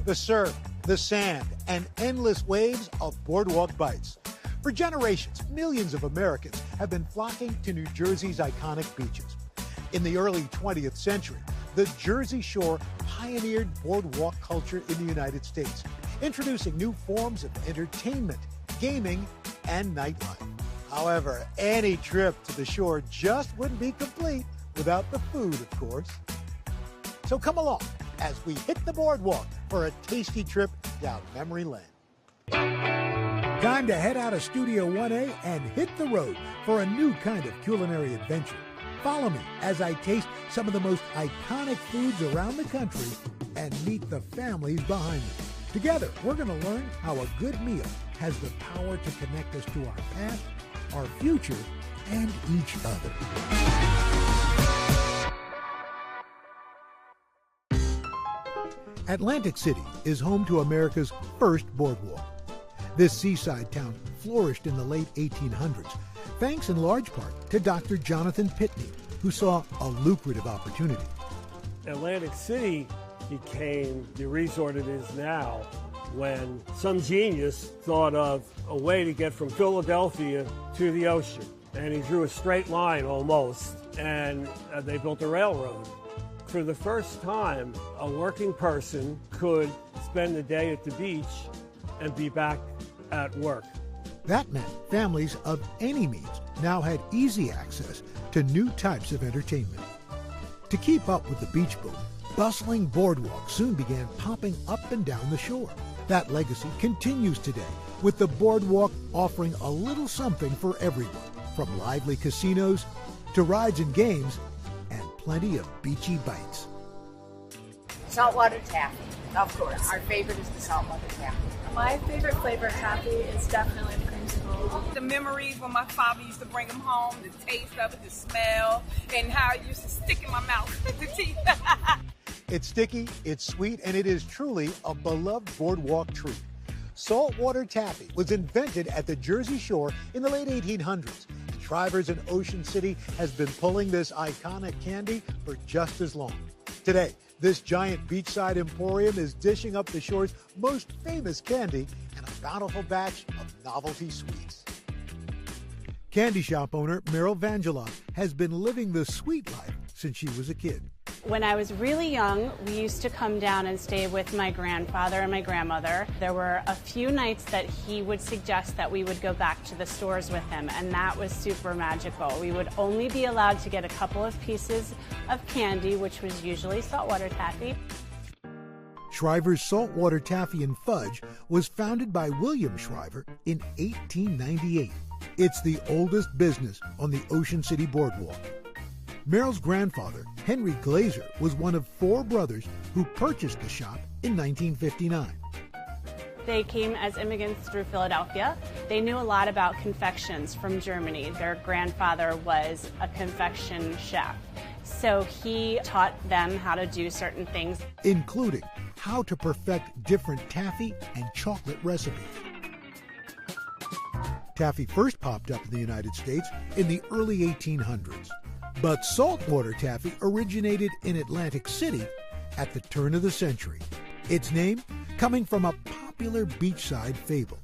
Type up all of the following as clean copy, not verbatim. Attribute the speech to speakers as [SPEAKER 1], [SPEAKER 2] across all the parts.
[SPEAKER 1] The surf, the sand, and endless waves of boardwalk bites. For generations, millions of Americans have been flocking to New Jersey's iconic beaches. In the early 20th century, the Jersey Shore pioneered boardwalk culture in the United States, introducing new forms of entertainment, gaming, and nightlife. However, any trip to the shore just wouldn't be complete without the food, of course. So come along as we hit the boardwalk for a tasty trip down memory lane. Time to head out of Studio 1A and hit the road for a new kind of culinary adventure. Follow me as I taste some of the most iconic foods around the country and meet the families behind them. Together, we're going to learn how a good meal has the power to connect us to our past, our future, and each other. Atlantic City is home to America's first boardwalk. This seaside town flourished in the late 1800s, thanks in large part to Dr. Jonathan Pitney, who saw a lucrative opportunity.
[SPEAKER 2] Atlantic City became the resort it is now when some genius thought of a way to get from Philadelphia to the ocean. And he drew a straight line almost, and they built a railroad. For the first time, a working person could spend the day at the beach and be back at work.
[SPEAKER 1] That meant families of any means now had easy access to new types of entertainment. To keep up with the beach boom, bustling boardwalks soon began popping up and down the shore. That legacy continues today, with the boardwalk offering a little something for everyone, from lively casinos to rides and games, and plenty of beachy bites.
[SPEAKER 3] Saltwater taffy, of course. Our favorite is the saltwater taffy.
[SPEAKER 4] My favorite flavor of taffy is definitely the creamsicle.
[SPEAKER 5] The memories when my father used to bring them home, the taste of it, the smell, and how it used to stick in my mouth with the teeth.
[SPEAKER 1] It's sticky, it's sweet, and it is truly a beloved boardwalk treat. Saltwater taffy was invented at the Jersey Shore in the late 1800s. Shriver's in Ocean City has been pulling this iconic candy for just as long. Today, this giant beachside emporium is dishing up the shore's most famous candy and a bountiful batch of novelty sweets. Candy shop owner Meryl Vangelov has been living the sweet life since she was a kid.
[SPEAKER 6] When I was really young, we used to come down and stay with my grandfather and my grandmother. There were a few nights that he would suggest that we would go back to the stores with him, and that was super magical. We would only be allowed to get a couple of pieces of candy, which was usually saltwater taffy.
[SPEAKER 1] Shriver's Saltwater Taffy and Fudge was founded by William Shriver in 1898. It's the oldest business on the Ocean City Boardwalk. Meryl's grandfather, Henry Glazer, was one of 4 brothers who purchased the shop in 1959.
[SPEAKER 6] They came as immigrants through Philadelphia. They knew a lot about confections from Germany. Their grandfather was a confection chef, so he taught them how to do certain things,
[SPEAKER 1] including how to perfect different taffy and chocolate recipes. Taffy first popped up in the United States in the early 1800s. But saltwater taffy originated in Atlantic City at the turn of the century. Its name coming from a popular beachside fable.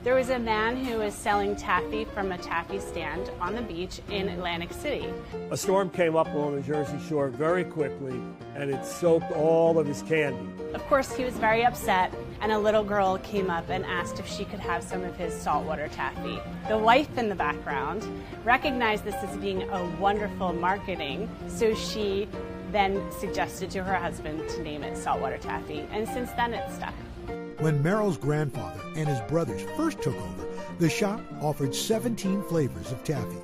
[SPEAKER 6] There was a man who was selling taffy from a taffy stand on the beach in Atlantic City.
[SPEAKER 2] A storm came up along the Jersey Shore very quickly, and it soaked all of his candy.
[SPEAKER 6] Of course, he was very upset, and a little girl came up and asked if she could have some of his saltwater taffy. The wife in the background recognized this as being a wonderful marketing, so she then suggested to her husband to name it saltwater taffy, and since then it's stuck.
[SPEAKER 1] When Meryl's grandfather and his brothers first took over, the shop offered 17 flavors of taffy.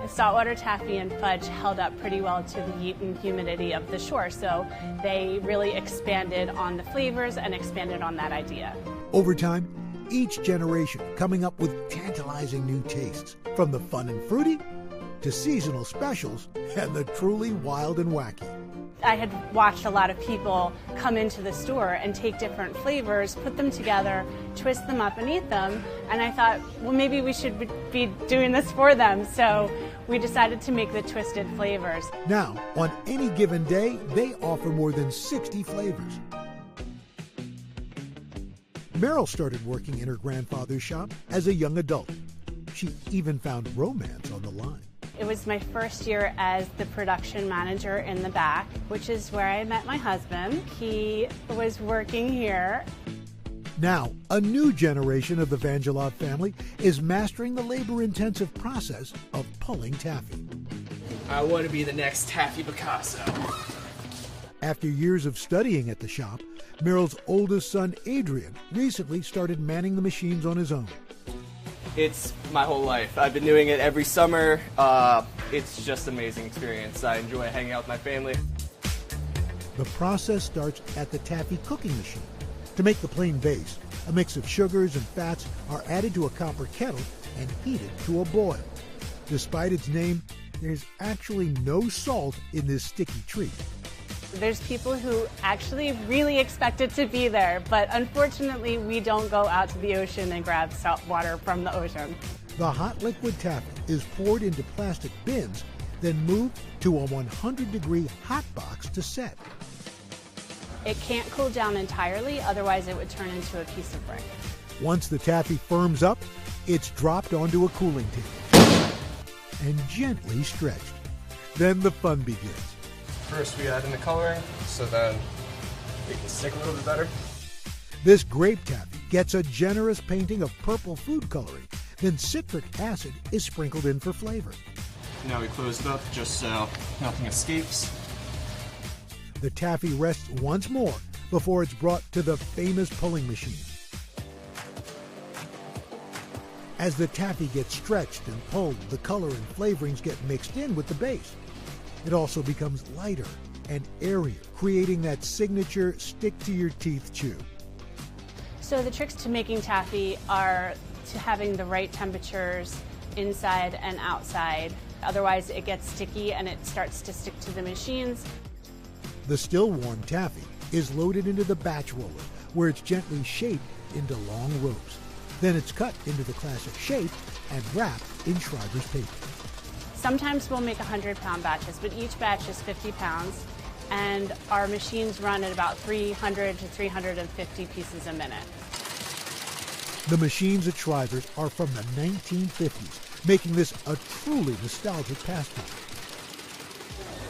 [SPEAKER 6] Saltwater taffy and fudge held up pretty well to the heat and humidity of the shore, so they really expanded on the flavors and expanded on that idea.
[SPEAKER 1] Over time, each generation coming up with tantalizing new tastes, from the fun and fruity to seasonal specials and the truly wild and wacky.
[SPEAKER 6] I had watched a lot of people come into the store and take different flavors, put them together, twist them up and eat them, and I thought, well, maybe we should be doing this for them, so we decided to make the twisted flavors.
[SPEAKER 1] Now, on any given day, they offer more than 60 flavors. Meryl started working in her grandfather's shop as a young adult. She even found romance on the line.
[SPEAKER 6] It was my first year as the production manager in the back, which is where I met my husband. He was working here.
[SPEAKER 1] Now, a new generation of the Vangelov family is mastering the labor-intensive process of pulling taffy.
[SPEAKER 7] I want to be the next Taffy Picasso.
[SPEAKER 1] After years of studying at the shop, Meryl's oldest son, Adrian, recently started manning the machines on his own.
[SPEAKER 7] It's my whole life. I've been doing it every summer. It's just an amazing experience. I enjoy hanging out with my family.
[SPEAKER 1] The process starts at the taffy cooking machine. To make the plain base, a mix of sugars and fats are added to a copper kettle and heated to a boil. Despite its name, there's actually no salt in this sticky treat.
[SPEAKER 6] There's people who actually really expect it to be there, but unfortunately we don't go out to the ocean and grab salt water from the ocean.
[SPEAKER 1] The hot liquid taffy is poured into plastic bins, then moved to a 100-degree hot box to set.
[SPEAKER 6] It can't cool down entirely, otherwise it would turn into a piece of brick.
[SPEAKER 1] Once the taffy firms up, it's dropped onto a cooling table and gently stretched. Then the fun begins.
[SPEAKER 7] First we add in the coloring, so then it can stick a little bit better.
[SPEAKER 1] This grape taffy gets a generous painting of purple food coloring, then citric acid is sprinkled in for flavor.
[SPEAKER 7] Now we close it up just so nothing escapes.
[SPEAKER 1] The taffy rests once more before it's brought to the famous pulling machine. As the taffy gets stretched and pulled, the color and flavorings get mixed in with the base. It also becomes lighter and airier, creating that signature stick-to-your-teeth chew.
[SPEAKER 6] So the tricks to making taffy are to having the right temperatures inside and outside. Otherwise it gets sticky and it starts to stick to the machines.
[SPEAKER 1] The still warm taffy is loaded into the batch roller, where it's gently shaped into long ropes. Then it's cut into the classic shape and wrapped in Shriver's paper.
[SPEAKER 6] Sometimes we'll make 100-pound batches, but each batch is 50 pounds, and our machines run at about 300 to 350 pieces a minute.
[SPEAKER 1] The machines at Shriver's are from the 1950s, making this a truly nostalgic pastime.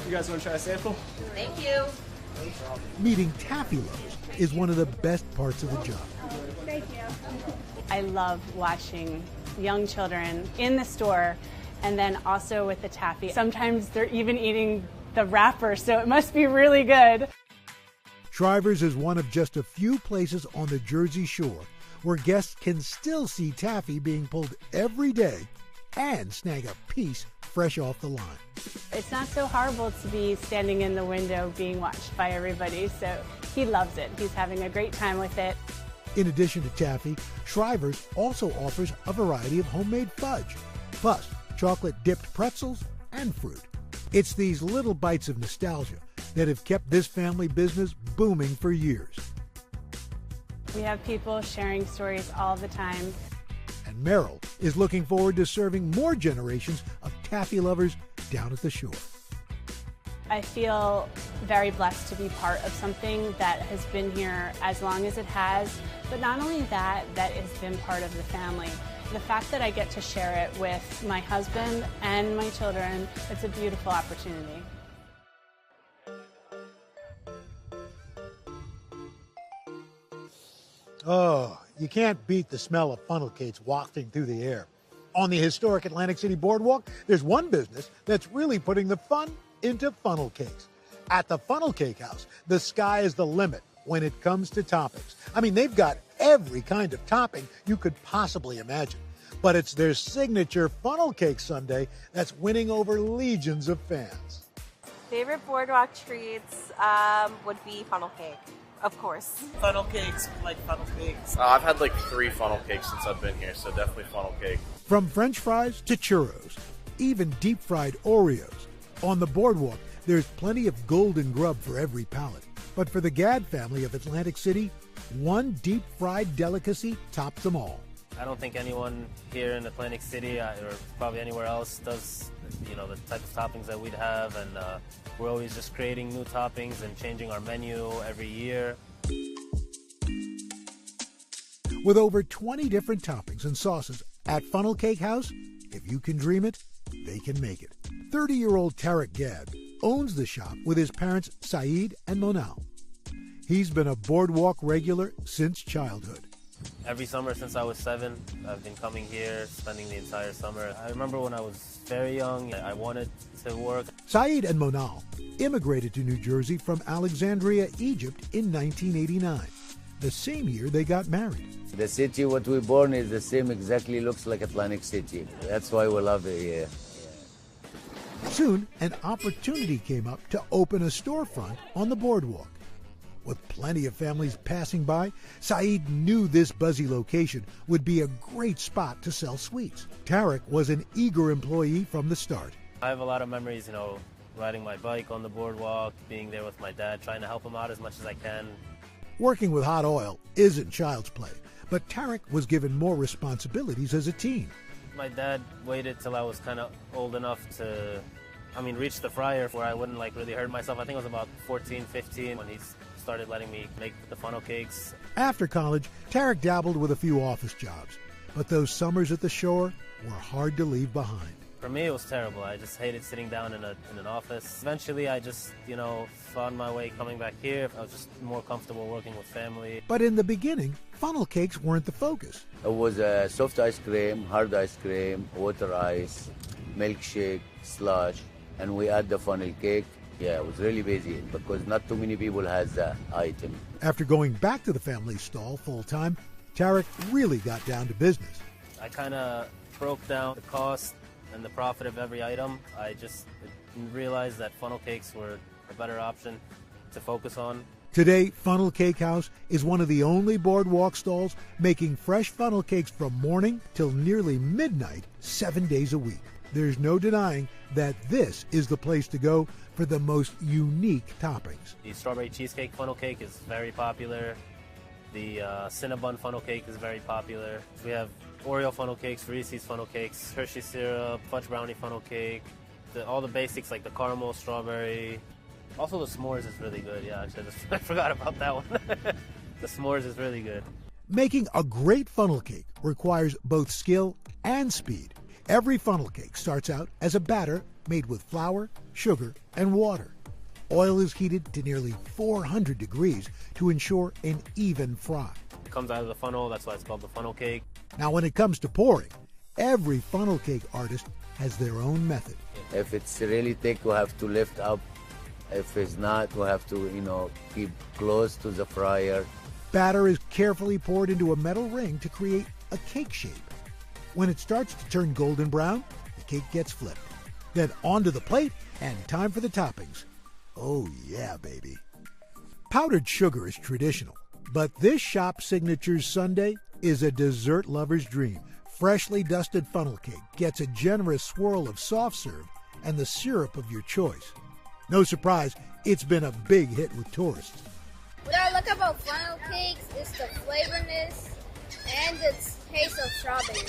[SPEAKER 7] You guys want to try a sample?
[SPEAKER 3] Thank you.
[SPEAKER 1] Meeting taffy lovers is one of the best parts of the job.
[SPEAKER 4] Thank you.
[SPEAKER 6] I love watching young children in the store, and then also with the taffy. Sometimes they're even eating the wrapper, so it must be really good.
[SPEAKER 1] Shriver's is one of just a few places on the Jersey Shore where guests can still see taffy being pulled every day and snag a piece fresh off the line.
[SPEAKER 6] It's not so horrible to be standing in the window being watched by everybody, so he loves it. He's having a great time with it.
[SPEAKER 1] In addition to taffy, Shriver's also offers a variety of homemade fudge, plus chocolate-dipped pretzels and fruit. It's these little bites of nostalgia that have kept this family business booming for years.
[SPEAKER 6] We have people sharing stories all the time.
[SPEAKER 1] And Meryl is looking forward to serving more generations of taffy lovers down at the shore.
[SPEAKER 6] I feel very blessed to be part of something that has been here as long as it has, but not only that, that has been part of the family. The fact that I get to share it with my husband and my children, it's a beautiful opportunity.
[SPEAKER 1] Oh, you can't beat the smell of funnel cakes wafting through the air. On the historic Atlantic City Boardwalk, there's one business that's really putting the fun into funnel cakes. At the Funnel Cake House, the sky is the limit when it comes to toppings. I mean, they've got every kind of topping you could possibly imagine. But it's their signature funnel cake sundae that's winning over legions of fans.
[SPEAKER 8] Favorite boardwalk treats would be funnel cake, of course.
[SPEAKER 9] Funnel cakes, like funnel cakes.
[SPEAKER 10] I've had like 3 funnel cakes since I've been here, so definitely funnel cake.
[SPEAKER 1] From French fries to churros, even deep-fried Oreos. On the boardwalk, there's plenty of golden grub for every palate. But for the Gad family of Atlantic City, one deep-fried delicacy tops them all.
[SPEAKER 11] I don't think anyone here in Atlantic City or probably anywhere else does, the type of toppings that we'd have, and we're always just creating new toppings and changing our menu every year.
[SPEAKER 1] With over 20 different toppings and sauces at Funnel Cake House, if you can dream it, they can make it. 30-year-old Tarek Gad owns the shop with his parents Said and Monal. He's been a boardwalk regular since childhood.
[SPEAKER 11] Every summer since I was 7, I've been coming here, spending the entire summer. I remember when I was very young, I wanted to work.
[SPEAKER 1] Said and Monal immigrated to New Jersey from Alexandria, Egypt in 1989, the same year they got married.
[SPEAKER 12] The city what we born is the same, exactly looks like Atlantic City. That's why we love it here.
[SPEAKER 1] Soon, an opportunity came up to open a storefront on the boardwalk. With plenty of families passing by, Said knew this buzzy location would be a great spot to sell sweets. Tarek was an eager employee from the start.
[SPEAKER 11] I have a lot of memories, riding my bike on the boardwalk, being there with my dad, trying to help him out as much as I can.
[SPEAKER 1] Working with hot oil isn't child's play, but Tarek was given more responsibilities as a teen.
[SPEAKER 11] My dad waited till I was kind of old enough to, reach the fryer where I wouldn't really hurt myself. I think I was about 14, 15 when he started letting me make the funnel cakes. After
[SPEAKER 1] college, Tarek dabbled with a few office jobs, but those summers at the shore were hard to leave behind.
[SPEAKER 11] For me, it was terrible. I just hated sitting down in an office. Eventually, I just, found my way coming back here. I was just more comfortable working with family.
[SPEAKER 1] But in the beginning, funnel cakes weren't the focus.
[SPEAKER 12] It was soft ice cream, hard ice cream, water ice, milkshake, slush, and we add the funnel cake. Yeah, it was really busy because not too many people has that item.
[SPEAKER 1] After going back to the family stall full-time, Tarek really got down to business.
[SPEAKER 11] I kind of broke down the cost and the profit of every item. I just realized that funnel cakes were a better option to focus on.
[SPEAKER 1] Today, Funnel Cake House is one of the only boardwalk stalls making fresh funnel cakes from morning till nearly midnight, 7 days a week. There's no denying that this is the place to go for the most unique toppings.
[SPEAKER 11] The strawberry cheesecake funnel cake is very popular. The Cinnabon funnel cake is very popular. We have Oreo funnel cakes, Reese's funnel cakes, Hershey syrup, fudge brownie funnel cake, all the basics like the caramel, strawberry. Also the s'mores is really good. Yeah, actually, I forgot about that one. The s'mores is really good.
[SPEAKER 1] Making a great funnel cake requires both skill and speed. Every funnel cake starts out as a batter made with flour, sugar, and water. Oil is heated to nearly 400 degrees to ensure an even fry.
[SPEAKER 11] It comes out of the funnel, that's why it's called the funnel cake.
[SPEAKER 1] Now, when it comes to pouring, every funnel cake artist has their own method.
[SPEAKER 12] If it's really thick, we have to lift up. If it's not, we have to, keep close to the fryer.
[SPEAKER 1] Batter is carefully poured into a metal ring to create a cake shape. When it starts to turn golden brown, the cake gets flipped. Then onto the plate and time for the toppings. Oh yeah, baby. Powdered sugar is traditional, but this shop's signature sundae is a dessert lover's dream. Freshly dusted funnel cake gets a generous swirl of soft serve and the syrup of your choice. No surprise, it's been a big hit with tourists.
[SPEAKER 13] What I like about funnel cakes is the flavorness and the taste of strawberry.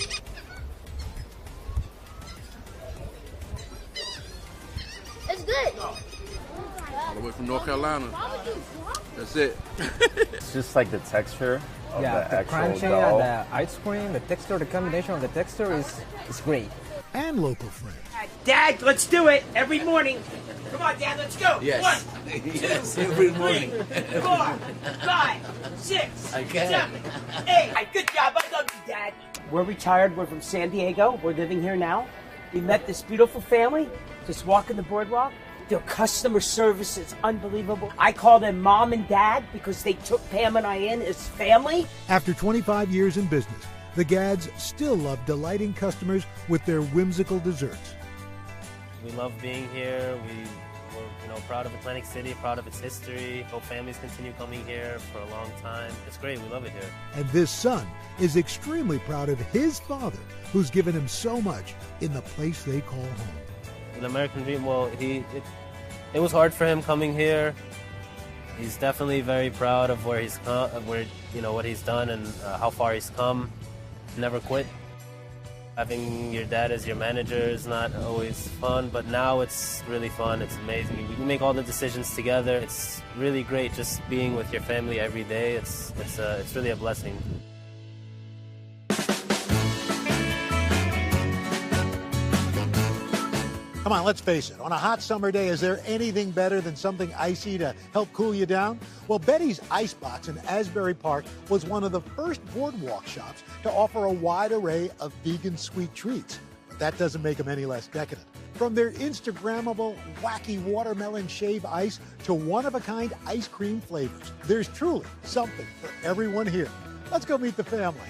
[SPEAKER 13] It's good.
[SPEAKER 14] All the way from North Carolina. That's it.
[SPEAKER 15] It's just like the texture of the actual
[SPEAKER 16] crunching
[SPEAKER 15] dough.
[SPEAKER 16] and the ice cream, the texture, the combination of the texture is great.
[SPEAKER 1] And local friends.
[SPEAKER 17] Dad, let's do it every morning. Come on, Dad, let's go.
[SPEAKER 12] Yes.
[SPEAKER 17] 1, 2,
[SPEAKER 12] Yes, every morning.
[SPEAKER 17] 3, 4, 5, 6,
[SPEAKER 12] I can.
[SPEAKER 17] 7, 8. Good job. I love you, Dad. We're retired. We're from San Diego. We're living here now. We met this beautiful family just walking the boardwalk. Their customer service is unbelievable. I call them Mom and Dad because they took Pam and I in as family.
[SPEAKER 1] After 25 years in business, the Gads still love delighting customers with their whimsical desserts.
[SPEAKER 11] We love being here. We're proud of Atlantic City, proud of its history. Hope families continue coming here for a long time. It's great. We love it here.
[SPEAKER 1] And this son is extremely proud of his father, who's given him so much in the place they call home.
[SPEAKER 11] The American dream, well, it was hard for him coming here. He's definitely very proud of where he's come, what he's done and how far he's come. Never quit. Having your dad as your manager is not always fun, but now it's really fun. It's amazing. We make all the decisions together. It's really great just being with your family every day. It's really a blessing.
[SPEAKER 1] Come on, let's face it. On a hot summer day, is there anything better than something icy to help cool you down? Well, Betty's Icebox in Asbury Park was one of the first boardwalk shops to offer a wide array of vegan sweet treats. But that doesn't make them any less decadent. From their Instagrammable, wacky watermelon shave ice to one-of-a-kind ice cream flavors, there's truly something for everyone here. Let's go meet the family.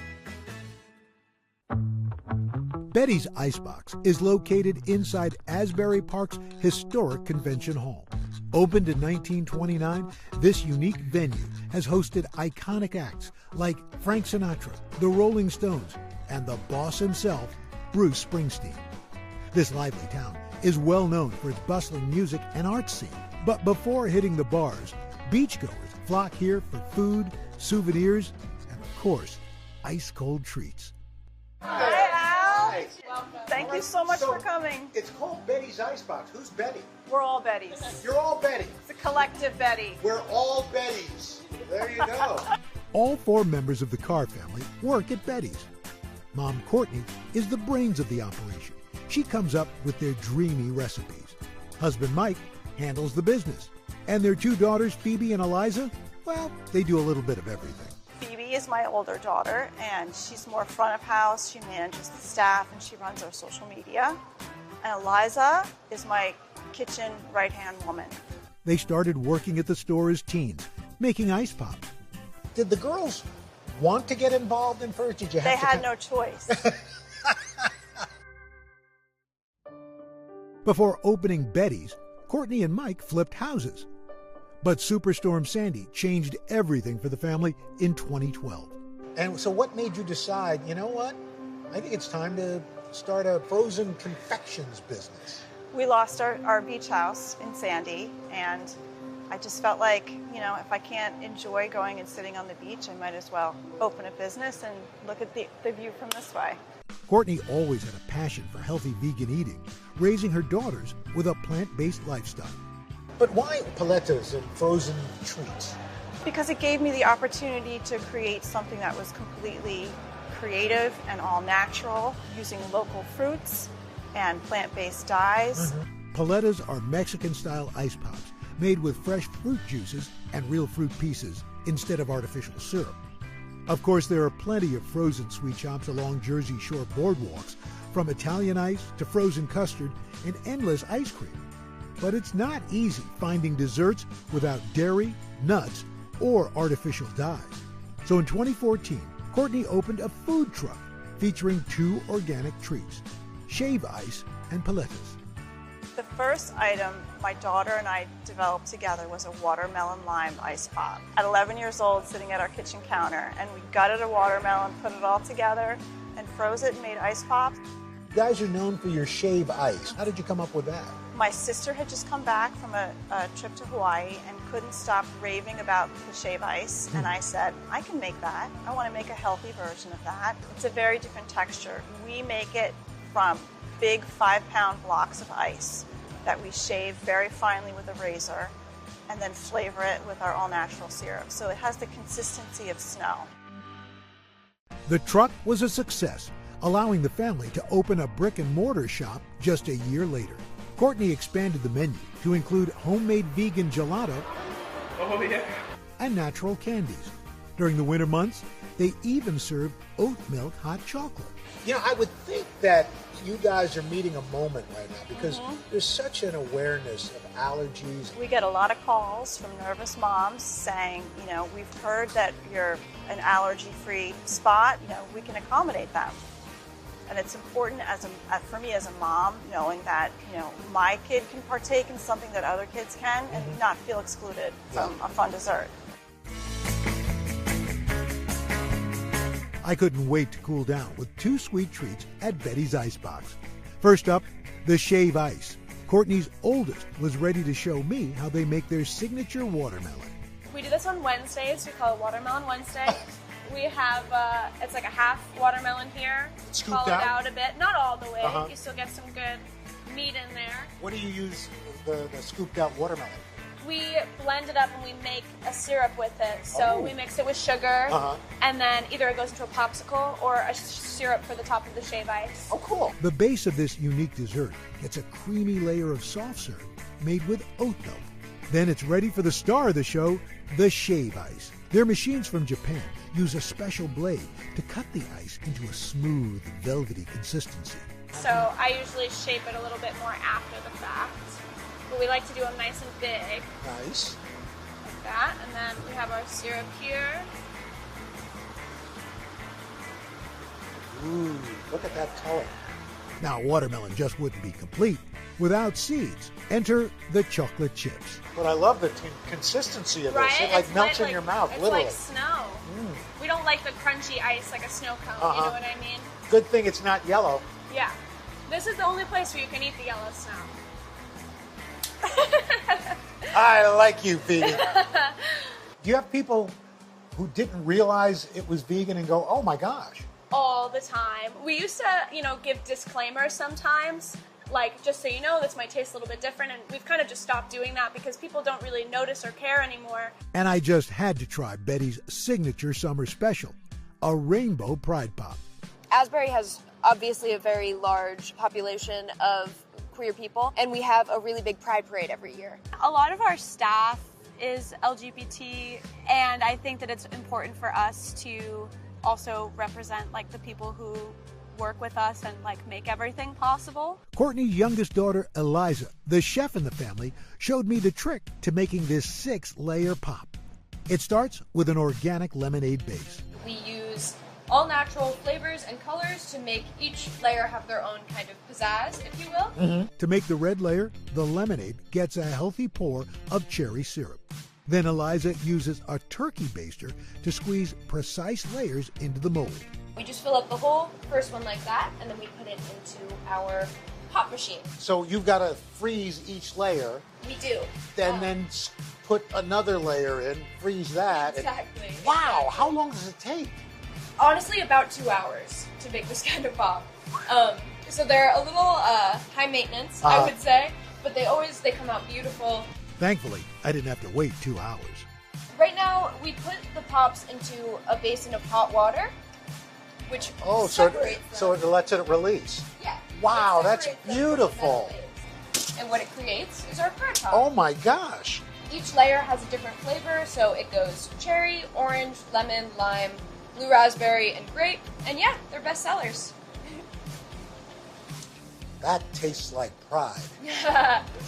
[SPEAKER 1] Betty's Icebox is located inside Asbury Park's historic convention hall. Opened in 1929, this unique venue has hosted iconic acts like Frank Sinatra, the Rolling Stones, and the boss himself, Bruce Springsteen. This lively town is well known for its bustling music and art scene. But before hitting the bars, beachgoers flock here for food, souvenirs, and of course, ice-cold treats.
[SPEAKER 18] Hi, Al. Thank you so much for coming.
[SPEAKER 1] It's called Betty's Icebox. Who's Betty?
[SPEAKER 18] We're all Bettys.
[SPEAKER 1] You're all Betty.
[SPEAKER 18] It's a collective Betty.
[SPEAKER 1] We're all Bettys. There you go. All four members of the Carr family work at Betty's. Mom Courtney is the brains of the operation. She comes up with their dreamy recipes. Husband Mike handles the business. And their two daughters, Phoebe and Eliza, well, they do a little bit of everything.
[SPEAKER 18] Phoebe is my older daughter, and she's more front of house. She manages the staff, and she runs our social media. And Eliza is my kitchen right-hand woman.
[SPEAKER 1] They started working at the store as teens, making ice pops. Did the girls want to get involved in first? Did you have
[SPEAKER 18] They had no choice.
[SPEAKER 1] Before opening Betty's, Courtney and Mike flipped houses. But Superstorm Sandy changed everything for the family in 2012. And so what made you decide, you know what, I think it's time to start a frozen confections business?
[SPEAKER 18] We lost our beach house in Sandy, and I just felt like, you know, if I can't enjoy going and sitting on the beach, I might as well open a business and look at the view from this way.
[SPEAKER 1] Courtney always had a passion for healthy vegan eating, raising her daughters with a plant-based lifestyle. But why paletas and frozen treats?
[SPEAKER 18] Because it gave me the opportunity to create something that was completely creative and all natural, using local fruits and plant-based dyes.
[SPEAKER 1] Paletas are Mexican-style ice pops made with fresh fruit juices and real fruit pieces instead of artificial syrup. Of course, there are plenty of frozen sweet shops along Jersey Shore boardwalks, from Italian ice to frozen custard and endless ice cream. But it's not easy finding desserts without dairy, nuts, or artificial dyes. So in 2014, Courtney opened a food truck featuring two organic treats, shave ice and paletas.
[SPEAKER 18] The first item my daughter and I developed together was a watermelon lime ice pop. At 11 years old, sitting at our kitchen counter, and we gutted a watermelon, put it all together, and froze it and made ice pops.
[SPEAKER 1] You guys are known for your shave ice. How did you come up with that?
[SPEAKER 18] My sister had just come back from a trip to Hawaii and couldn't stop raving about the shave ice. And I said, I can make that. I want to make a healthy version of that. It's a very different texture. We make it from big 5-pound blocks of ice that we shave very finely with a razor and then flavor it with our all-natural syrup. So it has the consistency of snow.
[SPEAKER 1] The truck was a success, allowing the family to open a brick-and-mortar shop just a year later. Courtney expanded the menu to include homemade vegan gelato and natural candies. During the winter months, they even served oat milk hot chocolate. You know, I would think that you guys are meeting a moment right now because there's such an awareness of allergies.
[SPEAKER 18] We get a lot of calls from nervous moms saying, you know, we've heard that you're an allergy-free spot. You know, we can accommodate them. And it's important for me as a mom, knowing that, you know, my kid can partake in something that other kids can and not feel excluded from a fun dessert.
[SPEAKER 1] I couldn't wait to cool down with two sweet treats at Betty's Icebox. First up, the shave ice. Courtney's oldest was ready to show me how they make their signature watermelon.
[SPEAKER 4] We do this on Wednesdays. We call it Watermelon Wednesday. We have, it's like a half watermelon here.
[SPEAKER 1] Scooped
[SPEAKER 4] Hollowed
[SPEAKER 1] out?
[SPEAKER 4] out a bit. Not all the way. You still get some good meat in there.
[SPEAKER 1] What do you use the scooped out watermelon?
[SPEAKER 4] We blend it up and we make a syrup with it. So we mix it with sugar, and then either it goes into a popsicle or a syrup for the top of the shave ice.
[SPEAKER 1] Oh, cool. The base of this unique dessert gets a creamy layer of soft serve made with oat milk. Then it's ready for the star of the show, the shave ice. Their machines from Japan use a special blade to cut the ice into a smooth, velvety consistency.
[SPEAKER 4] So I usually shape it a little bit more after the fact. But we like to do them nice and big.
[SPEAKER 1] Nice.
[SPEAKER 4] Like that. And then we have our syrup here.
[SPEAKER 1] Ooh, look at that color. Now, watermelon just wouldn't be complete without seeds. Enter the chocolate chips. But I love the consistency of this. It like melts in your mouth, literally.
[SPEAKER 4] It's like snow. We don't like the crunchy ice like a snow cone, you know what I mean?
[SPEAKER 1] Good thing it's not yellow.
[SPEAKER 4] Yeah. This is the only place where you can eat the yellow snow.
[SPEAKER 1] I like you, Phoebe. Do you have people who didn't realize it was vegan and go, oh my gosh?
[SPEAKER 4] All the time. We used to, give disclaimers sometimes, like, just so you know, this might taste a little bit different, and we've kind of just stopped doing that because people don't really notice or care anymore.
[SPEAKER 1] And I just had to try Betty's signature summer special, a rainbow Pride Pop.
[SPEAKER 19] Asbury has obviously a very large population of queer people, and we have a really big Pride Parade every year.
[SPEAKER 6] A lot of our staff is LGBT, and I think that it's important for us to also represent like the people who work with us and like make everything possible.
[SPEAKER 1] Courtney's youngest daughter, Eliza, the chef in the family, showed me the trick to making this 6-layer pop. It starts with an organic lemonade base.
[SPEAKER 19] We use all natural flavors and colors to make each layer have their own kind of pizzazz, if you will.
[SPEAKER 1] To make the red layer, the lemonade gets a healthy pour of cherry syrup. Then Eliza uses a turkey baster to squeeze precise layers into the mold.
[SPEAKER 19] We just fill up the whole first one like that, and then we put it into our pop machine.
[SPEAKER 1] So you've got to freeze each layer.
[SPEAKER 19] We do.
[SPEAKER 1] Then put another layer in, freeze that.
[SPEAKER 19] Exactly.
[SPEAKER 1] Wow, how long does it take?
[SPEAKER 19] Honestly, about 2 hours to make this kind of pop. So they're a little high maintenance, I would say, but they come out beautiful.
[SPEAKER 1] Thankfully, I didn't have to wait 2 hours.
[SPEAKER 19] Right now, we put the pops into a basin of hot water, which separates them.
[SPEAKER 1] So it lets it release.
[SPEAKER 19] Yeah.
[SPEAKER 1] Wow, that's beautiful.
[SPEAKER 19] And what it creates is our Pride Pop.
[SPEAKER 1] Oh my gosh.
[SPEAKER 19] Each layer has a different flavor, so it goes cherry, orange, lemon, lime, blue raspberry, and grape. And yeah, they're best sellers.
[SPEAKER 1] That tastes like pride.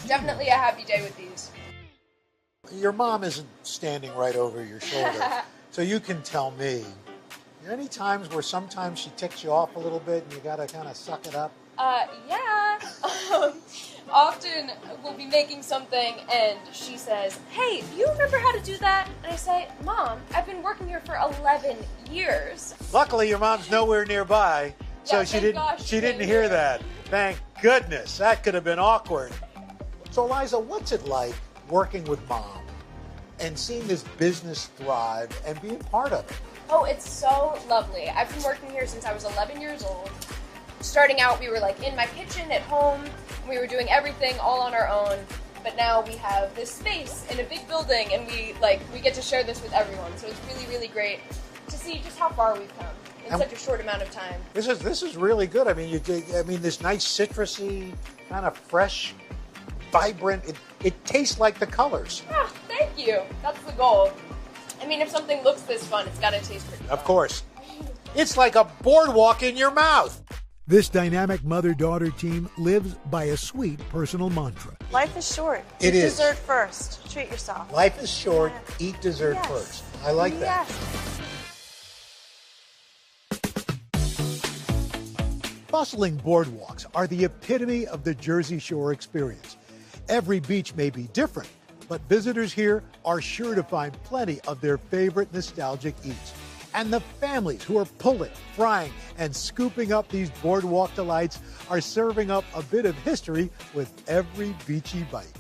[SPEAKER 19] Definitely a happy day with these.
[SPEAKER 1] Your mom isn't standing right over your shoulder, so you can tell me. Are there any times where sometimes she ticks you off a little bit and you gotta kind of suck it up?
[SPEAKER 19] Yeah. Often we'll be making something and she says, hey, do you remember how to do that? And I say, Mom, I've been working here for 11 years.
[SPEAKER 1] Luckily, your mom's nowhere nearby, so
[SPEAKER 19] Yeah,
[SPEAKER 1] she
[SPEAKER 19] thank
[SPEAKER 1] didn't
[SPEAKER 19] gosh,
[SPEAKER 1] hear that. Thank goodness. That could have been awkward. So, Eliza, what's it like working with Mom and seeing this business thrive and being part of it?
[SPEAKER 19] Oh, it's so lovely. I've been working here since I was 11 years old. Starting out, we were like in my kitchen at home. We were doing everything all on our own. But now we have this space in a big building, and we get to share this with everyone. So it's really, really great to see just how far we've come in such a short amount of time.
[SPEAKER 1] This is really good. I mean, this nice citrusy, kind of fresh, vibrant. It tastes like the colors.
[SPEAKER 19] Ah, thank you. That's the goal. I mean, if something looks this fun, it's got to taste pretty fun.
[SPEAKER 1] Of course. It's like a boardwalk in your mouth. This dynamic mother-daughter team lives by a sweet personal mantra.
[SPEAKER 18] Life is short.
[SPEAKER 1] It
[SPEAKER 18] Eat
[SPEAKER 1] is.
[SPEAKER 18] dessert first. Treat yourself.
[SPEAKER 1] Life is short. Eat dessert
[SPEAKER 18] Yes.
[SPEAKER 1] first. I like that. Bustling boardwalks are the epitome of the Jersey Shore experience. Every beach may be different, but visitors here are sure to find plenty of their favorite nostalgic eats. And the families who are pulling, frying, and scooping up these boardwalk delights are serving up a bit of history with every beachy bite.